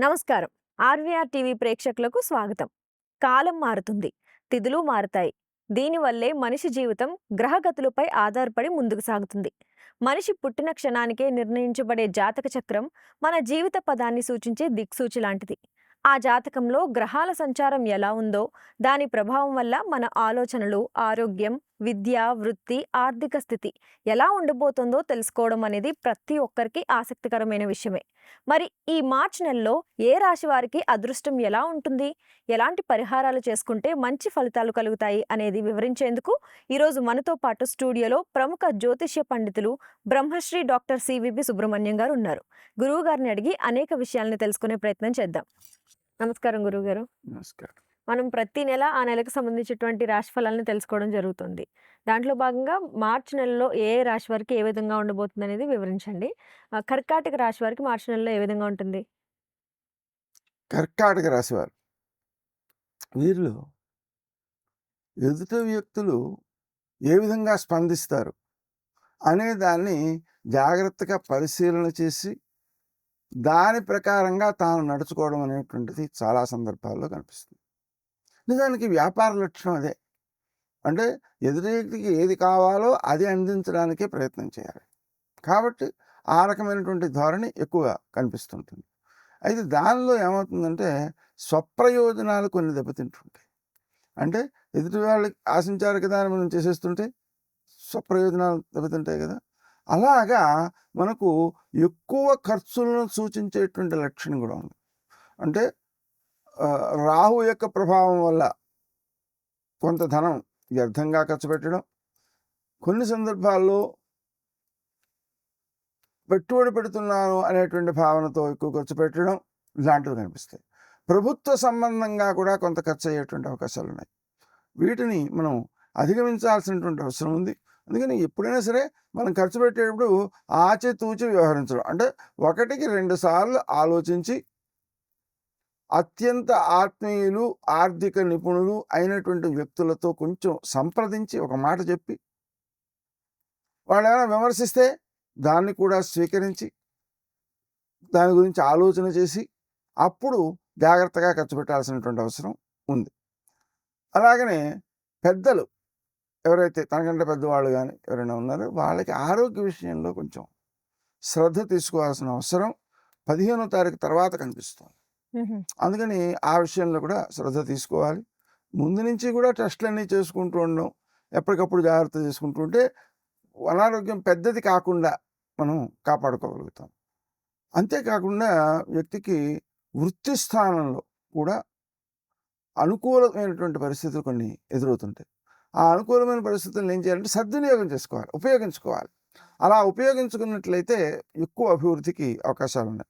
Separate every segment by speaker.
Speaker 1: నమస్కారం. RVR TV ప్రేక్షకులకు స్వాగతం. కాలం మారుతుంది, తిథులు మారుతాయి. దీనివల్లే మనిషి జీవితం గ్రహగతులపై ఆధారపడి ముందుకు సాగుతుంది. మనిషి పుట్టిన క్షణానికే నిర్ణయించబడే జాతక చక్రం మన జీవిత పదాన్ని సూచించే దిక్సూచి లాంటిది. ఆ జాతకంలో గ్రహాల సంచారం ఎలా ఉందో దాని ప్రభావం వల్ల మన ఆలోచనలు, ఆరోగ్యం, విద్య, వృత్తి, ఆర్థిక స్థితి ఎలా ఉండబోతుందో తెలుసుకోవడం అనేది ప్రతి ఒక్కరికి ఆసక్తికరమైన విషయమే. మరి ఈ మార్చి నెలలో ఏ రాశి వారికి అదృష్టం ఎలా ఉంటుంది, ఎలాంటి పరిహారాలు చేసుకుంటే మంచి ఫలితాలు కలుగుతాయి అనేది వివరించేందుకు ఈరోజు మనతో పాటు స్టూడియోలో ప్రముఖ జ్యోతిష్య పండితులు బ్రహ్మశ్రీ డాక్టర్ సివిబి సుబ్రహ్మణ్యం గారు ఉన్నారు. గురువు గారిని అడిగి అనేక విషయాలను తెలుసుకునే ప్రయత్నం చేద్దాం. నమస్కారం గురువుగారు.
Speaker 2: నమస్కారం.
Speaker 1: మనం ప్రతి నెల ఆ నెలకు సంబంధించినటువంటి రాశి ఫలాలను తెలుసుకోవడం జరుగుతుంది. దాంట్లో భాగంగా మార్చి నెలలో ఏ రాశి వారికి ఏ విధంగా ఉండబోతుంది అనేది వివరించండి. కర్కాటక రాశి వారికి మార్చి నెలలో ఏ విధంగా ఉంటుంది?
Speaker 2: కర్కాటక రాశివారు వీరిలో ఎదుటి వ్యక్తులు ఏ విధంగా స్పందిస్తారు అనే దాన్ని జాగ్రత్తగా పరిశీలన చేసి దాని ప్రకారంగా తాను నడుచుకోవడం అనేటువంటిది చాలా సందర్భాల్లో కనిపిస్తుంది. నిజానికి వ్యాపార లక్షణం అదే. అంటే ఎదుటి వ్యక్తికి ఏది కావాలో అది అందించడానికే ప్రయత్నం చేయాలి. కాబట్టి ఆ రకమైనటువంటి ధోరణి ఎక్కువగా కనిపిస్తుంటుంది. అయితే దానిలో ఏమవుతుందంటే స్వప్రయోజనాలు కొన్ని దెబ్బతింటుంటాయి. అంటే ఎదుటి వాళ్ళకి ఆశించారు కదా అని మనం చేసేస్తుంటే స్వప్రయోజనాలు దెబ్బతింటాయి కదా. అలాగా మనకు ఎక్కువ ఖర్చులను సూచించేటువంటి లక్షణం కూడా ఉంది. అంటే రాహు యొక్క ప్రభావం వల్ల కొంత ధనం వ్యర్థంగా ఖర్చు పెట్టడం, కొన్ని సందర్భాల్లో పెట్టుబడి పెడుతున్నాను అనేటువంటి భావనతో ఎక్కువ ఖర్చు పెట్టడం ఇలాంటివి కనిపిస్తాయి. ప్రభుత్వ సంబంధంగా కూడా కొంత ఖర్చు అయ్యేటువంటి అవకాశాలు ఉన్నాయి. వీటిని మనం అధిగమించాల్సినటువంటి అవసరం ఉంది. అందుకని ఎప్పుడైనా సరే మనం ఖర్చు పెట్టేటప్పుడు ఆచితూచి వ్యవహరించడం, అంటే 1-2 సార్లు ఆలోచించి అత్యంత ఆత్మీయులు, ఆర్థిక నిపుణులు అయినటువంటి వ్యక్తులతో కొంచెం సంప్రదించి ఒక మాట చెప్పి, వాళ్ళు ఏమైనా విమర్శిస్తే దాన్ని కూడా స్వీకరించి దాని గురించి ఆలోచన చేసి అప్పుడు జాగ్రత్తగా ఖర్చు పెట్టాల్సినటువంటి అవసరం ఉంది. అలాగనే పెద్దలు ఎవరైతే తనకంటే పెద్దవాళ్ళు కానీ ఎవరైనా ఉన్నారో వాళ్ళకి ఆరోగ్య విషయంలో కొంచెం శ్రద్ధ తీసుకోవాల్సిన అవసరం 15వ తారీఖు తర్వాత కనిపిస్తుంది. అందుకని ఆ విషయంలో కూడా శ్రద్ధ తీసుకోవాలి. ముందు నుంచి కూడా టెస్టులన్నీ చేసుకుంటూ ఉండడం, ఎప్పటికప్పుడు జాగ్రత్త చేసుకుంటూ ఉంటే అనారోగ్యం పెద్దది కాకుండా మనం కాపాడుకోగలుగుతాం. అంతేకాకుండా వ్యక్తికి వృత్తి స్థానంలో కూడా అనుకూలమైనటువంటి పరిస్థితులు కొన్ని ఎదురవుతుంటాయి. ఆ అనుకూలమైన పరిస్థితులను ఏం చేయాలంటే సద్వినియోగం చేసుకోవాలి, ఉపయోగించుకోవాలి. అలా ఉపయోగించుకున్నట్లయితే ఎక్కువ అభివృద్ధికి అవకాశాలు ఉన్నాయి.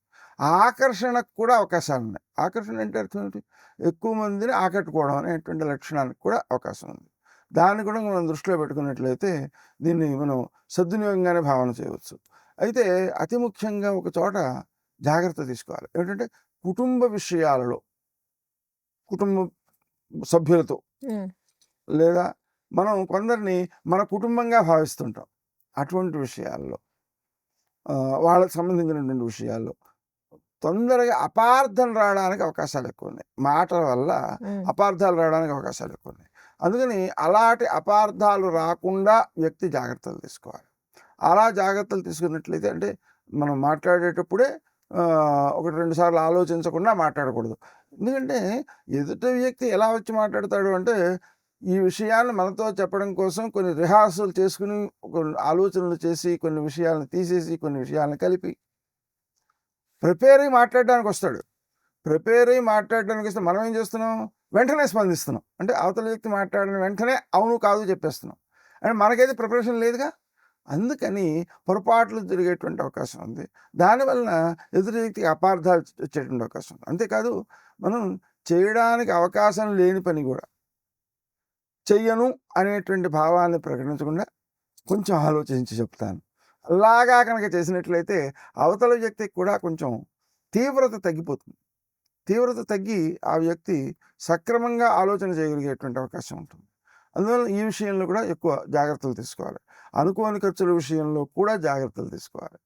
Speaker 2: ఆకర్షణకు కూడా అవకాశాలు ఉన్నాయి. ఆకర్షణ అంటే అర్థం ఏంటి? ఎక్కువ మందిని ఆకట్టుకోవడం అనేటువంటి లక్షణానికి కూడా అవకాశం ఉంది. దాన్ని కూడా మనం దృష్టిలో పెట్టుకున్నట్లయితే దీన్ని మనం సద్వినియోగంగానే భావన చేయవచ్చు. అయితే అతి ముఖ్యంగా ఒక చోట జాగ్రత్త తీసుకోవాలి. ఏంటంటే కుటుంబ విషయాలలో, కుటుంబ సభ్యులతో లేదా మనం కొందరిని మన కుటుంబంగా భావిస్తుంటాం. అటువంటి విషయాల్లో, వాళ్ళకి సంబంధించినటువంటి విషయాల్లో తొందరగా అపార్థం రావడానికి అవకాశాలు ఎక్కువ ఉన్నాయి. మాటల వల్ల అపార్థాలు రావడానికి అవకాశాలు ఎక్కువ ఉన్నాయి. అందుకని అలాంటి అపార్థాలు రాకుండా వ్యక్తి జాగ్రత్తలు తీసుకోవాలి. అలా జాగ్రత్తలు తీసుకున్నట్లయితే, అంటే మనం మాట్లాడేటప్పుడే 1-2 సార్లు ఆలోచించకుండా మాట్లాడకూడదు. ఎందుకంటే ఎదుటి వ్యక్తి ఎలా వచ్చి మాట్లాడతాడు అంటే, ఈ విషయాన్ని మనతో చెప్పడం కోసం కొన్ని రిహార్సల్ చేసుకుని, కొన్ని ఆలోచనలు చేసి, కొన్ని విషయాలను తీసేసి, కొన్ని విషయాలను కలిపి ప్రిపేర్ అయ్యి మాట్లాడడానికి వస్తాడు. ప్రిపేర్ అయ్యి మాట్లాడడానికి వస్తే మనం ఏం చేస్తున్నాం? వెంటనే స్పందిస్తున్నాం. అంటే అవతల వ్యక్తి మాట్లాడిన వెంటనే అవును కాదు చెప్పేస్తున్నాం. అంటే మనకైతే ప్రిపరేషన్ లేదుగా. అందుకని పొరపాట్లు జరిగేటువంటి అవకాశం ఉంది. దానివలన ఎదుటి వ్యక్తికి అపార్థాలు వచ్చేటువంటి అవకాశం ఉంది. అంతేకాదు, మనం చేయడానికి అవకాశం లేని పని కూడా చెయ్యను అనేటువంటి భావాన్ని ప్రకటించకుండా కొంచెం ఆలోచించి చెప్తాను అలాగా కనుక చేసినట్లయితే అవతల వ్యక్తికి కూడా కొంచెం తీవ్రత తగ్గిపోతుంది. తీవ్రత తగ్గి ఆ వ్యక్తి సక్రమంగా ఆలోచన చేయగలిగేటువంటి అవకాశం ఉంటుంది. అందువల్ల ఈ విషయంలో కూడా ఎక్కువ జాగ్రత్తలు తీసుకోవాలి. అనుకోని ఖర్చుల విషయంలో కూడా జాగ్రత్తలు తీసుకోవాలి.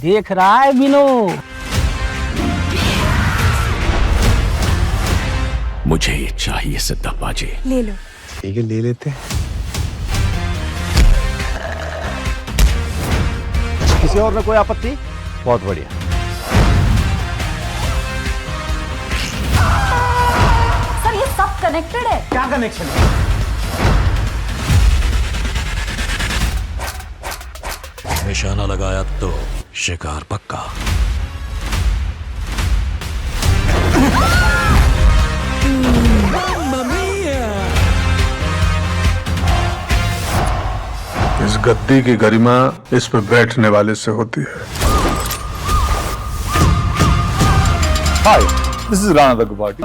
Speaker 3: देख रहा है विनो?
Speaker 4: मुझे ये चाहिए सिद्धप्पा जी।
Speaker 1: ले लो।
Speaker 5: ठीक है, ले लेते हैं। किसी और में कोई आपत्ति? बहुत बढ़िया।
Speaker 1: सर ये सब कनेक्टेड है।
Speaker 5: क्या कनेक्शन है?
Speaker 4: निशाना लगाया तो शिकार पक्का।
Speaker 6: इस गद्दी की गरिमा इस पे बैठने वाले से होती है।
Speaker 5: हाय, दिस इज राणा दग्गुबाटी।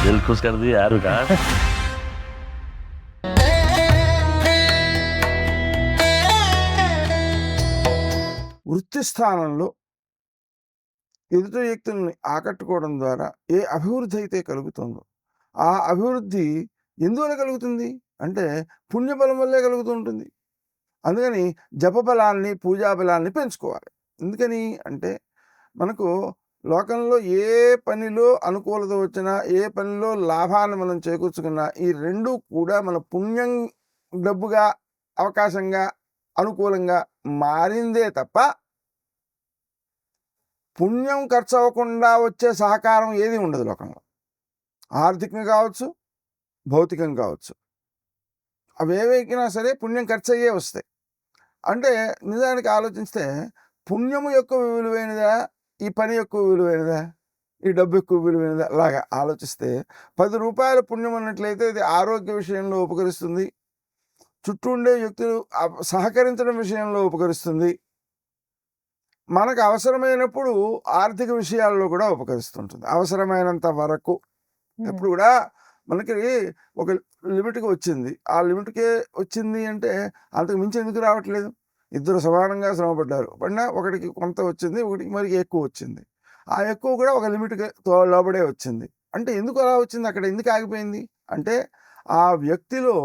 Speaker 4: दिल खुश कर दिया यार विकास।
Speaker 2: వృత్తి స్థానంలో ఎదుటి వ్యక్తుల్ని ఆకట్టుకోవడం ద్వారా ఏ అభివృద్ధి అయితే కలుగుతుందో ఆ అభివృద్ధి ఎందువల్ల కలుగుతుంది అంటే పుణ్యబలం వల్లే కలుగుతూ ఉంటుంది. అందుకని జపబలాన్ని పూజా బలాన్ని పెంచుకోవాలి. ఎందుకని అంటే మనకు లోకంలో ఏ పనిలో అనుకూలత వచ్చినా ఏ పనిలో లాభాన్ని మనం చేకూర్చుకున్నా ఈ రెండు కూడా మన పుణ్యం డబ్బుగా అవకాశంగా అనుకూలంగా మారిందే తప్ప పుణ్యం ఖర్చు అవ్వకుండా వచ్చే సహకారం ఏది ఉండదు లోకంలో. ఆర్థికంగా కావచ్చు, భౌతికంగా కావచ్చు, అవేవైనా సరే పుణ్యం ఖర్చు అయ్యే వస్తాయి. అంటే నిజానికి ఆలోచిస్తే పుణ్యము ఎక్కువ విలువైనదా, ఈ పని ఎక్కువ విలువైనదా, ఈ డబ్బు ఎక్కువ విలువైనదా? అలాగా ఆలోచిస్తే 10 రూపాయల పుణ్యం అన్నట్లయితే ఇది ఆరోగ్య విషయంలో ఉపకరిస్తుంది, చుట్టూ ఉండే వ్యక్తులు సహకరించడం విషయంలో ఉపకరిస్తుంది, మనకు అవసరమైనప్పుడు ఆర్థిక విషయాల్లో కూడా ఉపకరిస్తుంటుంది. అవసరమైనంత వరకు ఎప్పుడు కూడా మనకి ఒక లిమిట్కి వచ్చింది, ఆ లిమిట్కే వచ్చింది అంటే అంతకు మించి ఎందుకు రావట్లేదు? ఇద్దరు సమానంగా శ్రమపడ్డారు, పడినా ఒకటికి కొంత వచ్చింది, ఒకటికి మరి ఎక్కువ వచ్చింది. ఆ ఎక్కువ కూడా ఒక లిమిట్కి లోబడే వచ్చింది. అంటే ఎందుకు అలా వచ్చింది, అక్కడ ఎందుకు ఆగిపోయింది అంటే ఆ వ్యక్తిలో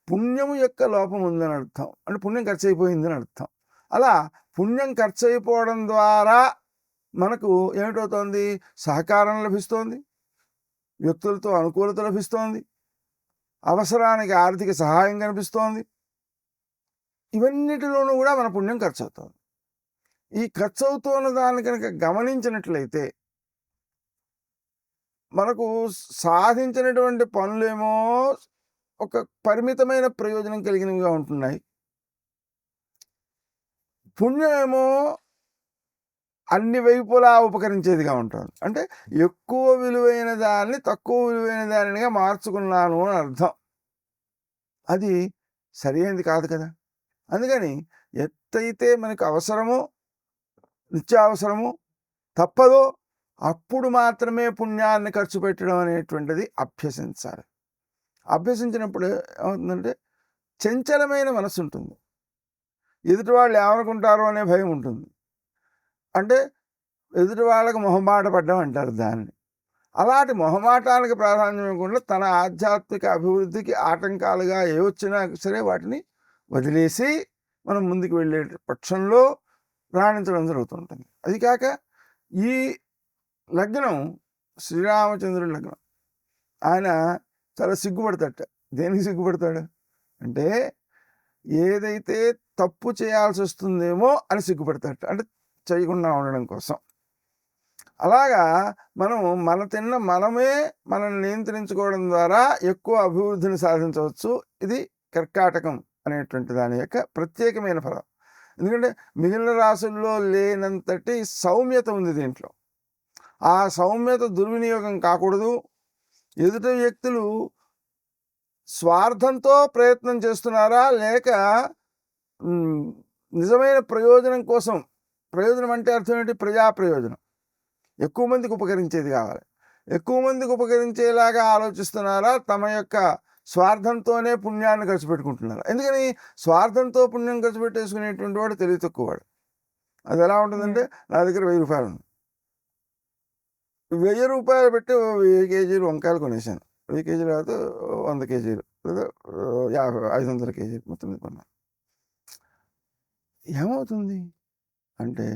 Speaker 2: పుణ్యము యొక్క లోపం ఉందని అర్థం. అంటే పుణ్యం ఖర్చు అయిపోయిందని అర్థం. అలా పుణ్యం ఖర్చు అయిపోవడం ద్వారా మనకు ఏమిటవుతోంది? సహకారం లభిస్తోంది, వ్యక్తులతో అనుకూలత లభిస్తోంది, అవసరానికి ఆర్థిక సహాయం కనిపిస్తోంది. ఇవన్నిటిలోనూ కూడా మన పుణ్యం ఖర్చు అవుతుంది. ఈ ఖర్చు అవుతున్న దాన్ని కనుక గమనించినట్లయితే మనకు సాధించినటువంటి పనులేమో ఒక పరిమితమైన ప్రయోజనం కలిగినవిగా ఉంటున్నాయి, పుణ్యమేమో అన్ని వైపులా ఉపకరించేదిగా ఉంటుంది. అంటే ఎక్కువ విలువైన దాన్ని తక్కువ విలువైన దానిగా మార్చుకున్నాను అని అర్థం. అది సరైనది కాదు కదా. అందుకని ఎత్తైతే మనకు అవసరమో, నిత్యావసరమో, తప్పదో అప్పుడు మాత్రమే పుణ్యాన్ని ఖర్చు పెట్టడం అనేటువంటిది అభ్యసించాలి. అభ్యసించినప్పుడు ఏమవుతుందంటే చంచలమైన మనసు ఉంటుంది, ఎదుటి వాళ్ళు ఏమనుకుంటారో అనే భయం ఉంటుంది. అంటే ఎదుటి వాళ్ళకి మొహమాట పడ్డం అంటారు దాన్ని. అలాంటి మొహమాటానికి ప్రాధాన్యం ఇవ్వకుండా తన ఆధ్యాత్మిక అభివృద్ధికి ఆటంకాలుగా ఏ వచ్చినా సరే వాటిని వదిలేసి మనం ముందుకు వెళ్ళే పక్షంలో రాణించడం జరుగుతుంటుంది. అది కాక ఈ లగ్నం శ్రీరామచంద్రుడి లగ్నం. ఆయన చాలా సిగ్గుపడతాట. దేనికి సిగ్గుపడతాడు అంటే ఏదైతే తప్పు చేయాల్సి వస్తుందేమో అని సిగ్గుపడతాట, అంటే చేయకుండా ఉండడం కోసం. అలాగా మనం మనమే మనల్ని నియంత్రించుకోవడం ద్వారా ఎక్కువ అభివృద్ధిని సాధించవచ్చు. ఇది కర్కాటకం అనేటువంటి దాని యొక్క ప్రత్యేకమైన ఫలం. ఎందుకంటే మిగిలిన రాశుల్లో లేనంతటి సౌమ్యత ఉంది దీంట్లో. ఆ సౌమ్యత దుర్వినియోగం కాకూడదు. ఎదుటి వ్యక్తులు స్వార్థంతో ప్రయత్నం చేస్తున్నారా లేక నిజమైన ప్రయోజనం కోసం, ప్రయోజనం అంటే అర్థం ఏంటి? ప్రజా ప్రయోజనం, ఎక్కువ మందికి ఉపకరించేది కావాలి, ఎక్కువ మందికి ఉపకరించేలాగా ఆలోచిస్తున్నారా, తమ యొక్క స్వార్థంతోనే పుణ్యాన్ని ఖర్చు పెట్టుకుంటున్నారు? ఎందుకని స్వార్థంతో పుణ్యం ఖర్చు పెట్టేసుకునేటువంటి వాడు తెలివి తక్కువవాడు. అది ఎలా ఉంటుందంటే నా దగ్గర 1000 రూపాయలు ఉంది, 1000 రూపాయలు పెట్టి 1000 కేజీలు వంకాయలు కొనేసాను, 1000 కేజీలు కాదు 100 కేజీలు లేదా 500 కేజీలు మొత్తం మీద కొన్నాం. ఏమవుతుంది అంటే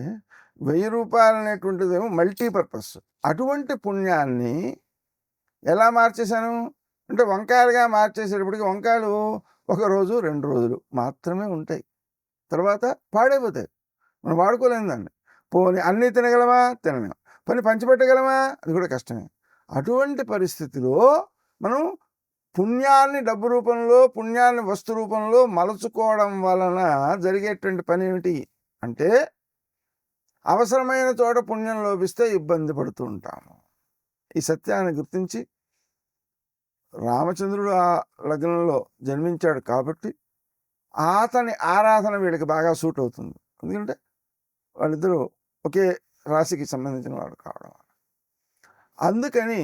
Speaker 2: 1000 రూపాయలు అనేటువంటిదేమో మల్టీపర్పస్. అటువంటి పుణ్యాన్ని ఎలా మార్చేశాను అంటే వంకాయలుగా మార్చేసేటప్పటికి వంకాయలు 1 రోజు 2 రోజులు మాత్రమే ఉంటాయి, తర్వాత పాడైపోతాయి, మనం వాడుకోలేము దాన్ని. పోనీ అన్నీ తినగలమా? తినలేము. పోనీ పంచిపెట్టగలమా? అది కూడా కష్టమే. అటువంటి పరిస్థితిలో మనం పుణ్యాన్ని డబ్బు రూపంలో, పుణ్యాన్ని వస్తు రూపంలో మలుచుకోవడం వలన జరిగేటువంటి పని ఏమిటి అంటే అవసరమైన చోట పుణ్యం లోపిస్తే ఇబ్బంది పడుతూ ఉంటాము. ఈ సత్యాన్ని గుర్తించి రామచంద్రుడు ఆ లగ్నంలో జన్మించాడు కాబట్టి అతని ఆరాధన వీళ్ళకి బాగా సూట్ అవుతుంది. ఎందుకంటే వాళ్ళిద్దరూ ఒకే రాశికి సంబంధించిన వాడు కావడం. అందుకని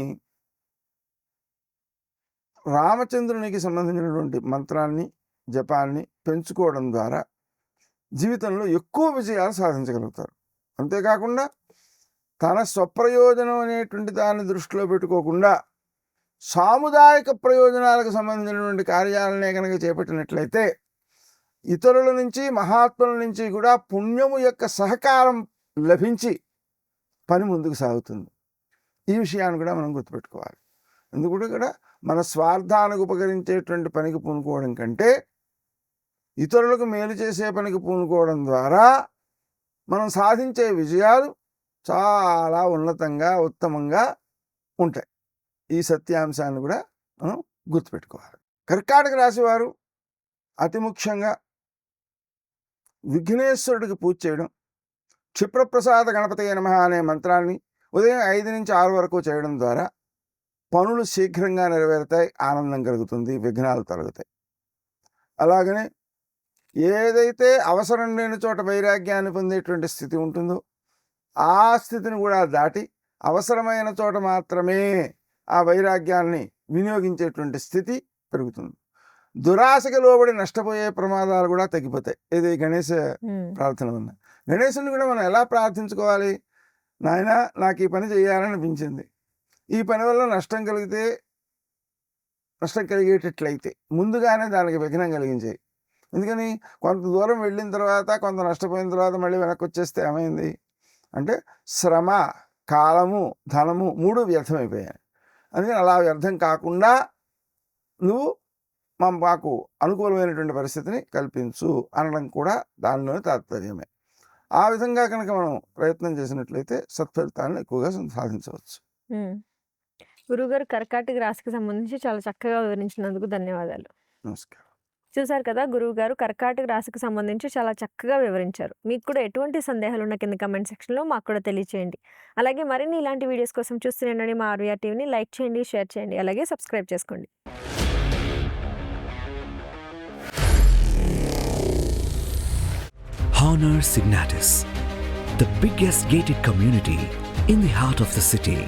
Speaker 2: రామచంద్రునికి సంబంధించినటువంటి మంత్రాన్ని, జపాన్ని పెంచుకోవడం ద్వారా జీవితంలో ఎక్కువ విజయాలు సాధించగలుగుతారు. అంతేకాకుండా తన స్వప్రయోజనం అనేటువంటి దాన్ని దృష్టిలో పెట్టుకోకుండా సాముదాయిక ప్రయోజనాలకు సంబంధించినటువంటి కార్యాలనే కనుక చేపట్టినట్లయితే ఇతరుల నుంచి, మహాత్ముల నుంచి కూడా పుణ్యము యొక్క సహకారం లభించి పని ముందుకు సాగుతుంది. ఈ విషయాన్ని కూడా మనం గుర్తుపెట్టుకోవాలి. ఎందుకంటే కూడా మన స్వార్థానికి ఉపకరించేటువంటి పనికి పూనుకోవడం కంటే ఇతరులకు మేలు చేసే పనికి పూనుకోవడం ద్వారా మనం సాధించే విజయాలు చాలా ఉన్నతంగా, ఉత్తమంగా ఉంటాయి. ఈ సత్యాంశాన్ని కూడా మనం గుర్తుపెట్టుకోవాలి. కర్కాటక రాశి వారు అతి ముఖ్యంగా విఘ్నేశ్వరుడికి పూజ చేయడం, క్షిప్రప్రసాద గణపతయే నమః అనే మంత్రాన్ని ఉదయం 5 నుంచి 6 వరకు చేయడం ద్వారా పనులు శీఘ్రంగా నెరవేరుతాయి, ఆనందం కలుగుతుంది, విఘ్నాలు తొలగుతాయి. అలాగనే ఏదైతే అవసరం లేని చోట వైరాగ్యాన్ని పొందేటువంటి స్థితి ఉంటుందో ఆ స్థితిని కూడా దాటి అవసరమైన చోట మాత్రమే ఆ వైరాగ్యాన్ని వినియోగించేటువంటి స్థితి పెరుగుతుంది. దురాశకి లోబడి నష్టపోయే ప్రమాదాలు కూడా తగ్గిపోతాయి. ఇది గణేశ ప్రార్థన వల్ల. గణేశుని కూడా మనం ఎలా ప్రార్థించుకోవాలి? నాయన నాకు ఈ పని చేయాలని అనిపించింది, ఈ పని వల్ల నష్టం కలిగేటట్లయితే ముందుగానే దానికి విఘ్నం కలిగించాయి. ఎందుకని కొంత దూరం వెళ్ళిన తర్వాత, కొంత నష్టపోయిన తర్వాత మళ్ళీ వెనక్కి వచ్చేస్తే ఏమైంది అంటే శ్రమ, కాలము, ధనము 3 వ్యర్థమైపోయాయి. అందుకని అలా వ్యర్థం కాకుండా నువ్వు మాకు అనుకూలమైనటువంటి పరిస్థితిని కల్పించు అనడం కూడా దానిలోని తాత్పర్యమే. ఆ విధంగా కనుక మనం ప్రయత్నం చేసినట్లయితే సత్ఫలితాలను ఎక్కువగా సాధించవచ్చు.
Speaker 1: గురువుగారు కర్కాటక రాశికి సంబంధించి చాలా చక్కగా వివరించినందుకు ధన్యవాదాలు.
Speaker 2: నమస్కారం.
Speaker 1: చూశారు కదా, గురువుగారు కర్కాటక రాశికి సంబంధించి చాలా చక్కగా వివరించారు. మీకు కూడా ఎటువంటి సందేహాలు ఉన్న కింద కమెంట్ సెక్షన్లో మాకు కూడా తెలియచేయండి. అలాగే మరిన్ని ఇలాంటి వీడియోస్ కోసం చూస్తూనే మా ఆర్వీఆర్ టీవీని లైక్ చేయండి, షేర్ చేయండి, అలాగే సబ్స్క్రైబ్ చేసుకోండి.
Speaker 3: Honor Signatus, the biggest gated community in the heart of the city.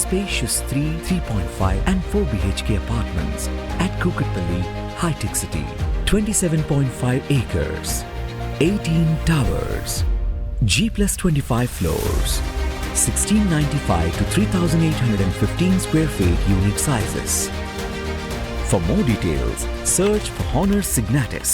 Speaker 3: Spacious 3, 3.5 and 4 BHK apartments at Kukatpalli, High-Tech City. 27.5 acres, 18 towers, G+25 floors, 1695 to 3815 square feet unit sizes. For more details, search for Honor Signatus.